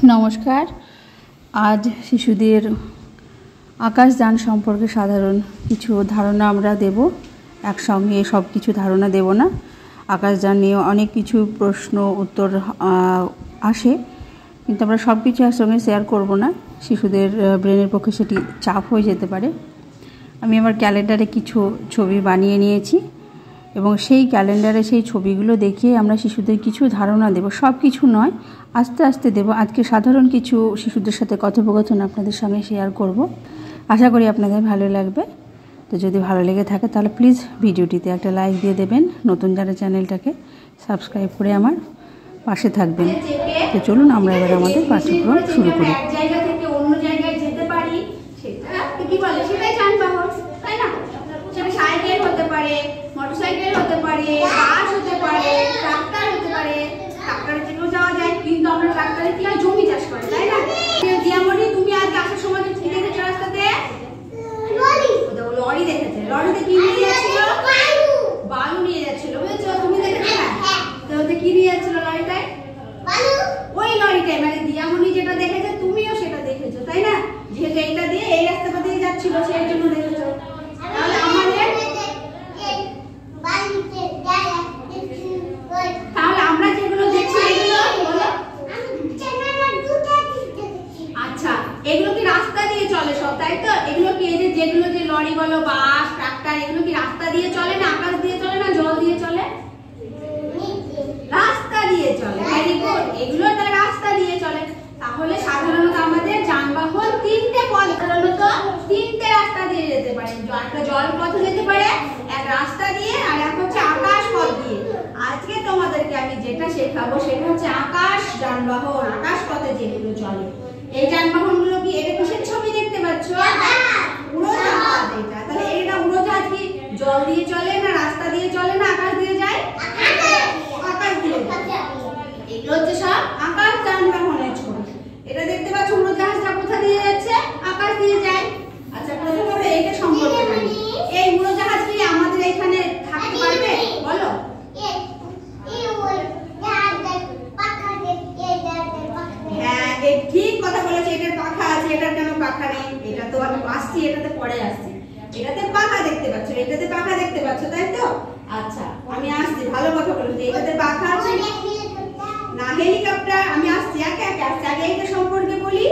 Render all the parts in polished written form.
নমস্কার। আজ শিশুদের আকাশযান সম্পর্কে সাধারণ কিছু ধারণা আমরা দেব। একসঙ্গে সব কিছু ধারণা দেব না। আকাশযান নিয়ে অনেক কিছু প্রশ্ন উত্তর আসে, কিন্তু আমরা সব কিছু একসঙ্গে শেয়ার করব না। শিশুদের ব্রেনের পক্ষে সেটি চাপ হয়ে যেতে পারে। আমি আমার ক্যালেন্ডারে কিছু ছবি বানিয়ে নিয়েছি এবং সেই ক্যালেন্ডারে সেই ছবিগুলো দেখিয়ে আমরা শিশুদের কিছু ধারণা দেব। সব কিছু নয়, আস্তে আস্তে দেব। আজকে সাধারণ কিছু শিশুদের সাথে কথোপকথন আপনাদের সঙ্গে শেয়ার করব। আশা করি আপনাদের ভালো লাগবে। তো যদি ভালো লেগে থাকে তাহলে প্লিজ ভিডিওটিতে একটা লাইক দিয়ে দেবেন। নতুন যারা চ্যানেলটাকে সাবস্ক্রাইব করে আমার পাশে থাকবেন। তো চলুন আমরা এবার আমাদের পাঠ্যক্রম শুরু করি। এক জায়গা থেকে অন্য জায়গায় যেতে পারি, সেটা কি বলে, সেটাই যানবাহন, তাই না? সেটা সাইকেল হতে পারে, মোটরসাইকেল হতে পারে, বাস হতে পারে, ট্রাক্টর হতে পারে। ট্রাক্টরে যেতেও যাওয়া যায়, কিন্তু আমরা ট্রাক্টরে কি হয়, জমি চাষ করে, তাই না? দিয়ামণি, তুমি আজকে আসার সময় কি দেখেছো রাস্তাতে? লরি দেখেছে। লরিতে কি নিয়ে যাচ্ছিল? বালু নিয়ে যাচ্ছিল, বুঝেছো? তুমি দেখেছো না? তো কি নিয়ে যাচ্ছিল লরিটায়? ওই লরিটাই, মানে দিয়ামণি যেটা দেখেছে তুমিও সেটা দেখেছো, তাই না? যেহেতু এইটা দিয়ে এই রাস্তাটা দিয়ে যাচ্ছিল, সেই জন্য দেখেছো। তাহলে আমরা যেগুলো দেখছি এগুলো বলো। আচ্ছা, এগুলো কি রাস্তা দিয়ে চলে সব, তাই তো? এগুলো কি এই যেগুলো যে লরি বলো, বাস, ট্রাক্টর, এগুলো কি রাস্তা দিয়ে চলে না আকাশ দিয়ে চলে না জল দিয়ে চলে? রাস্তা দিয়ে চলে। Very good. এগুলো তাহলে রাস্তা দিয়ে চলে। তাহলে সাধারণত আমাদের যানবাহন তিনটে রাস্তা দিয়ে যেতে পারে। একটা জল পথে যেতে পারে, এক রাস্তা দিয়ে, আর এক হচ্ছে আকাশ পথ দিয়ে। আজকে তোমাদেরকে আমি যেটা শেখাবো সেটা হচ্ছে আকাশ যানবাহন, আকাশ পথে যেগুলো চলে। এই যানবাহনগুলো কি, এটা কিসের ছবি দেখতে পাচ্ছ? উড়োজাহাজ। এটা তাহলে এটা উড়োজাহাজ কি জল দিয়ে চলে না রাস্তা দিয়ে চলে না আকাশ দিয়ে যায়? আকাশ দিয়ে। এগুলো হচ্ছে সব আকাশ যানবাহনের ছবি। এটা দেখতে পাচ্ছ উড়োজাহাজটা কোথা দিয়ে যাচ্ছে? আকাশ দিয়ে যায়। আচ্ছা, প্রথমে আমরা এইটা সম্পর্কে জানি। এই উড়োজাহাজ কি আমাদের এখানে থাকতে পারবে বলো? হ্যাঁ, ঠিক কথা বলেছে। এটার পাখা আছে, এটার কেন পাখা নেই? এটা তো আমি আসছি, এটাতে পরে আসছি। এটাতে পাখা দেখতে পাচ্ছ, এটাতে পাখা দেখতে পাচ্ছ, তাই তো? আচ্ছা, আমি আসছি, ভালো কথা বলেছি। এটাতে পাখা আছে না, হেলিকপ্টার। আমি আসছি, একে একে আসছি। আগে এটা সম্পর্কে বলি।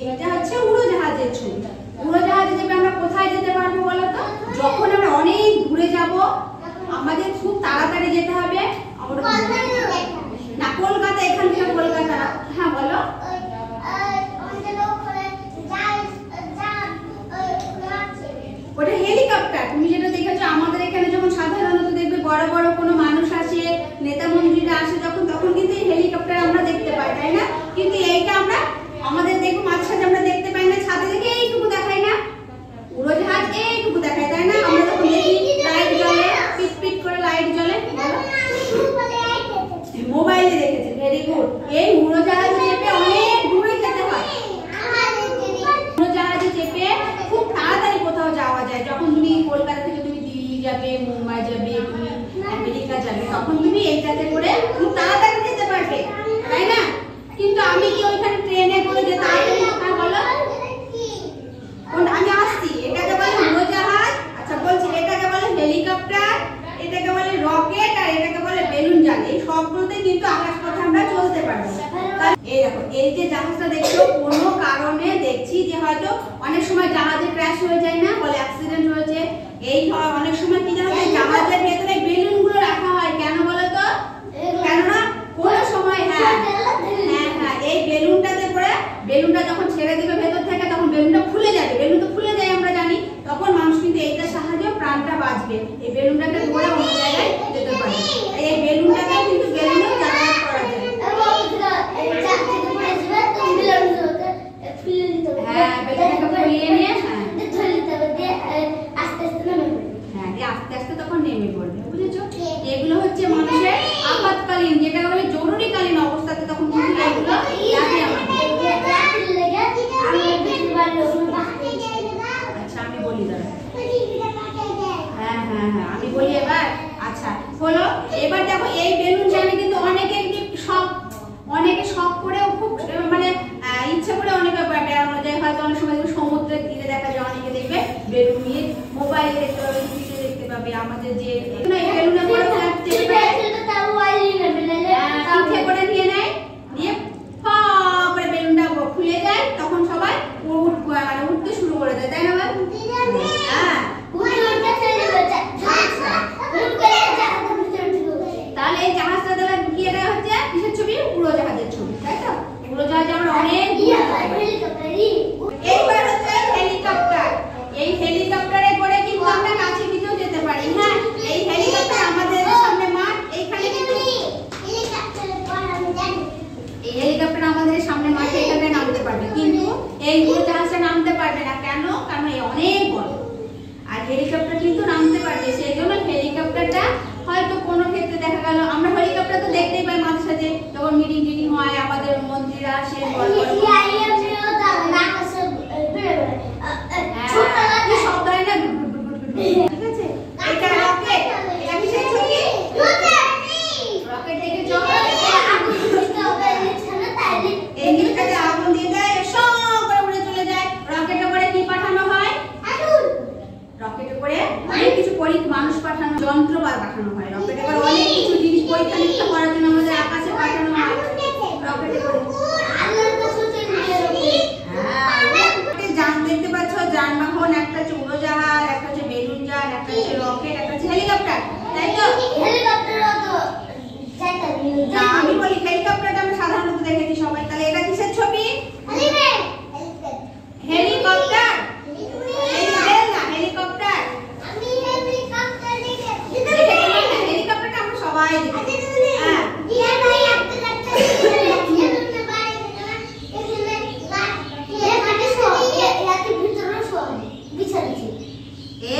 এটা হচ্ছে উড়োজাহাজের ছবি। উড়োজাহাজে যাবে আমরা কোথায় যেতে পারবো বলো তো? যখন আমরা অনেক দূরে যাব, আমাদের খুব তাড়াতাড়ি যেতে হবে। না, কলকাতা, এখান থেকে কলকাতা। হ্যাঁ বলো। ওটা হেলিকপ্টার। তুমি যেটা দেখেছো আমাদের এখানে যখন সাধারণত দেখবে বড় বড় কোনো মানুষ আসে, নেতা মন্ত্রীরা আসে, তখন কিন্তু এই হেলিকপ্টার আমরা দেখতে পাই, তাই না? কিন্তু এইটা আমরা আমাদের দেখো মাঝে সাথে আমরা দেখতে পাই না, ছাদে দেখে এইটুকু দেখাই না। উড়োজাহাজ এইটুকু দেখায়, তাই না? আমরা যখন দেখি লাইট জ্বলে, পিট পিট করে লাইট জ্বলে। মোবাইলে দেখেছি। Very good. এই উড়োজাহাজে চেপে অনেক দূরে যেতে হয়। উড়োজাহাজে চেপে খুব তাড়াতাড়ি কোথাও যাওয়া যায়। যখন তুমি কলকাতা থেকে তুমি দিল্লি যাবে, মুম্বাই যাবে, তুমি আমেরিকা যাবে, তখন তুমি এইটাতে করে খুব তাড়াতাড়ি যেতে পারবে, তাই না? কিন্তু আমি কি ওইখানে ট্রেনে করে যেতে পারবো? হ্যাঁ বলো। আমি আসছি। এটাকে বলে উড়োজাহাজ। আচ্ছা বলছি, এটাকে বলে হেলিকপ্টার, এটাকে বলে রকেট, আর এটাকে বলে বেলুন যান। এই সবগুলোতে কিন্তু আকাশপথে আমরা চলতে পারবো। এই দেখো, এই যে জাহাজটা দেখছো, কোনো কারণে দেখছি যে হয়তো অনেক সময় জাহাজে ক্র্যাশ হয়ে যায় না, বলে অ্যাক্সিডেন্ট হয়েছে। এই অনেক সময় কি জানো, জাহাজের ভেতরে বেলুনগুলো রাখা হয়। কেন বলো তো? কেননা কোনো সময় হ্যাঁ, এই বেলুনটাতে করে বেলুনটা যখন ছেড়ে দিবে ভেতর থেকে, তখন বেলুনটা খুলে যাবে। বেলুন তো খুলে যায় আমরা জানি। তখন মানুষ কিন্তু এইটার সাহায্যে প্রাণটা বাঁচবে। এই বেলুনটাকে ধরে অন্য জায়গায় যেতে পারে। এই বেলুনটাকে কিন্তু বেলুনে যাতায়াত করা যায়। হ্যাঁ, বেলুনটাকে খুলিয়ে নিয়ে আস্তে আস্তে তখন নেমে পড়বে, বুঝেছো? এগুলো হচ্ছে মানুষের আপাতকালীন, যেটা বলে জরুরিকালীন অবস্থাতে, তখন কিন্তু এগুলো লাগে আমাদের। আচ্ছা, আমি বলি দাঁড়া। হ্যাঁ, আমি বলি এবার। আচ্ছা হলো, এবার দেখো এই বেলুন জানে কিন্তু অনেকে শখ করেও খুব মানে আকাশে বড় বড় শব্দ হয় না, ঠিক আছে। এটা রকেট, এটা কিসের ছবি? রকেট দেখেছো? এই জিনিসটাতে আগুন দিয়ে দেয়, সব করে উড়ে চলে যায়। রকেটে করে কি পাঠানো হয়? রকেটে করে অনেক কিছু মানুষ পাঠানো, যন্ত্র পাঠানো হয়। রকেটে করে অনেক কিছু জিনিস পরীক্ষা নিরীক্ষা করার জন্য আমাদের আকাশে পাঠানো হয় রকেটে করে। দেখতে পাচ্ছ যানবাহন, একটা হচ্ছে উড়োজাহাজ, একটা হচ্ছে বেলুন যান, একটা হচ্ছে রকেট, একটা হচ্ছে হেলিকপ্টার, তাই তো? আমি বলি হেলিকপ্টারটা আমরা সাধারণত দেখেছি সবাই। তাহলে এটা কিসের ছবি? হেলিকপ্টার। হেলিকপ্টার হেলিকপ্টারটা আমরা সবাই দেখেছি।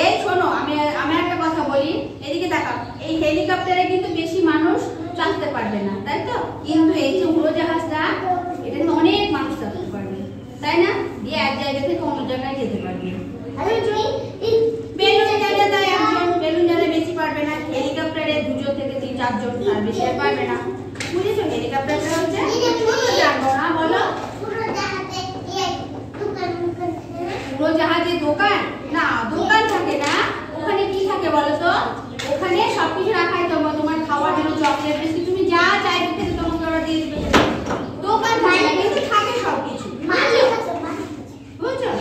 এই শোনো, আমি একটা কথা বলি, এদিকে তাকাও। এই হেলিকপ্টারে কিন্তু বেশি মানুষ চালাতে পারবে না, তাই তো? কিন্তু এই যে উড়োজাহাজটা, এটা কিন্তু অনেক মানুষ চালাতে পারবে, তাই না? দিয়ে এক জায়গা থেকে অন্য জায়গায় যেতে পারবে। বেলুন জানে তাই একজন, বেলুন জানে বেশি পারবে না। হেলিকপ্টারে 2 থেকে 3-4 জন, তার বেশি আর পারবে না, বুঝেছো? হেলিকপ্টারটা হচ্ছে ছোট যানবাহন। বলো, উড়োজাহাজে দোকান না, দোকান থাকে না। ওখানে কি থাকে বলো তো? ওখানে সবকিছু রাখাই, তোমার খাওয়ার জন্য চকলেট বিস্কুট, তুমি যা চাইবে খেতে তোমাকে ওরা দিয়ে দিবে। দোকান থাকে না, কিন্তু থাকে সবকিছু, বুঝছো?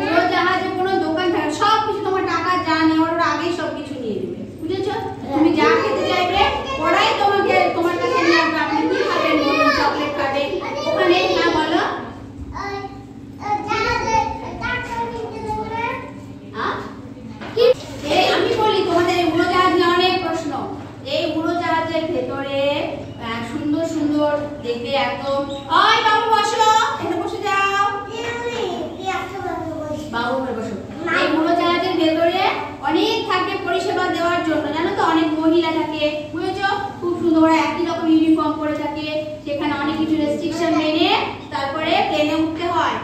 উড়োজাহাজে কোনো দোকান থাকে, সবকিছু তোমার টাকা যা নেওয়ার ওরা আগেই সবকিছু নিয়ে নেবে, বুঝেছো? তুমি যা খেতে চাইবে ওরাই তোমাকে, তোমার কাছে নিয়ে আসবে। আপনি কি খাবেন? চকলেট খাবেন ওখানে, না বলো? আমি বলি তোমাদের এই উড়োজাহাজ নিয়ে অনেক প্রশ্ন। এই উড়োজাহাজের ভেতরে সুন্দর সুন্দর দেখবে একদম। ওই বাবু বসো, এখানে বসে যাও। বাবু বসো। এই উড়োজাহাজের ভেতরে অনেক থাকে পরিষেবা দেওয়ার জন্য, জানো তো? অনেক মহিলা থাকে, বুঝেছো? খুব সুন্দর একই রকম ইউনিফর্ম পরে থাকে। সেখানে অনেক কিছু রেস্ট্রিকশন মেনে তারপরে প্লেনে উঠতে হয়।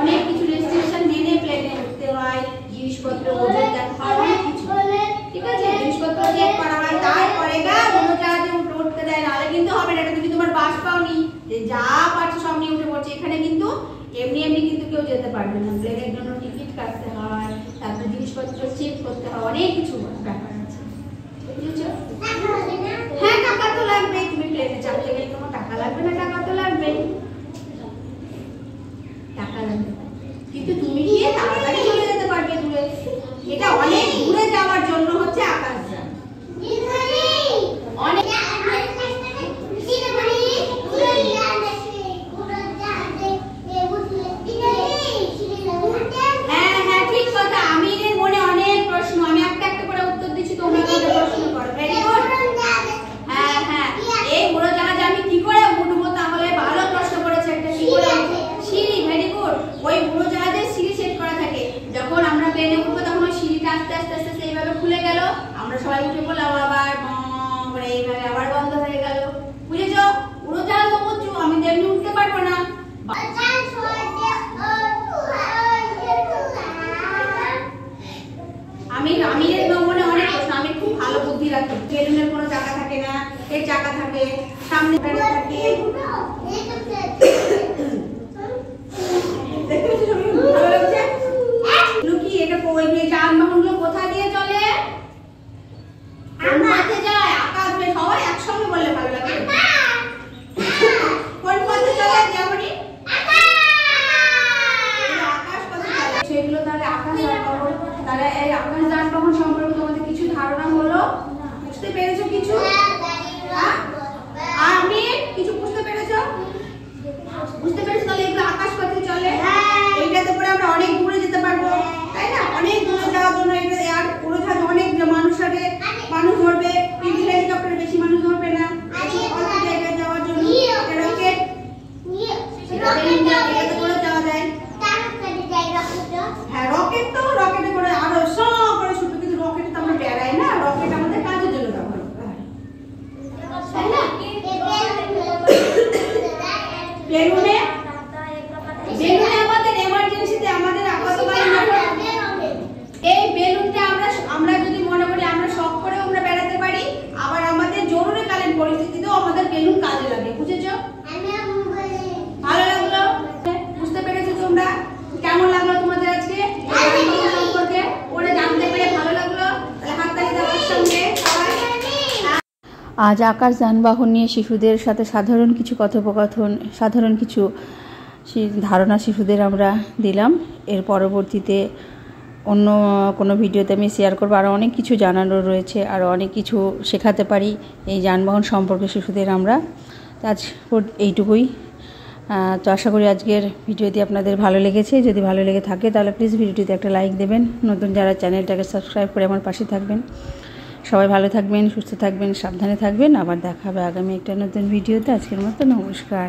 অনেক কিছু রেস্ট্রিকশন মেনে প্লেনে উঠতে হয়। জিনিসপত্র ওজন দেখা হয়, অনেক কিছু, ঠিক আছে? জিনিসপত্র চেক করা হয়, তারপরে উড়োজাহাজে উঠতে দেয়, নাহলে কিন্তু হবে না। এটা তুমি তোমার বাস পাওনি যে যা পারছো সব নিয়ে উঠে পড়ছে। এখানে কিন্তু এমনি এমনি কিন্তু কেউ যেতে পারবে না। প্লেনের জন্য টিকিট কাটতে হয়, তারপরে জিনিসপত্র চেক করতে হয়, অনেক কিছু ব্যাপার আছে, বুঝেছো? হ্যাঁ, টাকা তো লাগবে। তুমি প্লেনে চাপতে গেলে তোমার টাকা লাগবে না? টাকা তো লাগবে, টাকা লাগবে। কিন্তু তুমি গিয়ে তাড়াতাড়ি চলে যেতে পারবে দূরে। এটা অনেক দূরে যাওয়ার জন্য হচ্ছে আকাশযান। অনেক হ্যাঁ, ঠিক কথা। আমিরের মনে অনেক প্রশ্ন, আমি একটা একটা করে উত্তর দিচ্ছি, তোমরা প্রশ্ন করো। Very good. হ্যাঁ, এই উড়োজাহাজে আমি কি করে উঠবো? তাহলে ভালো প্রশ্ন করেছে একটা। কি করে? সিঁড়ি। Very good. ওই উড়োজাহাজের সিঁড়ি সেট করা থাকে। যখন আমরা প্লেনে উঠবো তখন ওই সিঁড়িটা আস্তে আস্তে আস্তে এইভাবে খুলে গেল, আমরা সবাই উঠে পড়লাম, আবার করে এইভাবে আবার বন্ধ হয়ে গেল, বুঝেছো? উড়োজাহাজ তো উঁচু, আমি তেমনি উঠতে পারবো না। আমিরের মনে অনেক প্রশ্ন। আমি খুব ভালো বুদ্ধি রাখি। বেলুনের কোনো চাকা থাকে না, এর চাকা থাকে, সামনে থাকে। ভালো লাগছে? লুকি, এটা ওই যানবাহনগুলো কোথা দিয়ে চলে? মাঠে যায়, আকাশ বেশ। সবাই একসঙ্গে বললে ভালো লাগে। কোন পথে চলে? যেমনই আকাশ পথে চলে সেগুলো। তাহলে আকাশ যানবাহন। তাহলে এই আকাশ যানবাহন সম্পর্কে তোমাদের কিছু ধারণা হলো? বুঝতে পেরেছো কিছু? আর আমি কিছু বুঝতে পেরেছো? বুঝতে পেরেছো? তাহলে এগুলো আকাশ পথে চলে। এইটাতে করে আমরা অনেক দূরে যেতে পারবো, তাই না? অনেক দূরে যাওয়ার জন্য এটা আর উড়োজাহাজ অনেক মানুষ ধরবে, কিন্তু বেলুনে আমাদের এমার্জেন্সিতে আমাদের এই বেলুনটা আমরা যদি মনে করি আমরা শখ করেও আমরা বেড়াতে পারি, আবার আমাদের জরুরিকালীন পরিস্থিতিতেও আমাদের বেলুন কাজে লাগে। বুঝেছো? ভালো লাগলো? বুঝতে পেরেছো তোমরা? কেমন লাগলো তোমাদের আজকে সম্পর্কে ওরা জানতে পেরে ভালো লাগলো? হাততালি দাও সঙ্গে সবাই। আজ আকাশ যানবাহন নিয়ে শিশুদের সাথে সাধারণ কিছু কথোপকথন, সাধারণ কিছু ধারণা শিশুদের আমরা দিলাম। এর পরবর্তীতে অন্য কোনো ভিডিওতে আমি শেয়ার করবো। আরও অনেক কিছু জানানোর রয়েছে, আরও অনেক কিছু শেখাতে পারি এই যানবাহন সম্পর্কে শিশুদের আমরা। আজ এইটুকুই। তো আশা করি আজকের ভিডিওটি আপনাদের ভালো লেগেছে। যদি ভালো লেগে থাকে তাহলে প্লিজ ভিডিওটিতে একটা লাইক দেবেন। নতুন যারা চ্যানেলটাকে সাবস্ক্রাইব করে আমার পাশে থাকবেন। সবাই ভালো থাকবেন, সুস্থ থাকবেন, সাবধানে থাকবেন। আবার দেখা হবে আগামী একটা নতুন ভিডিওতে। আজকের মতো নমস্কার।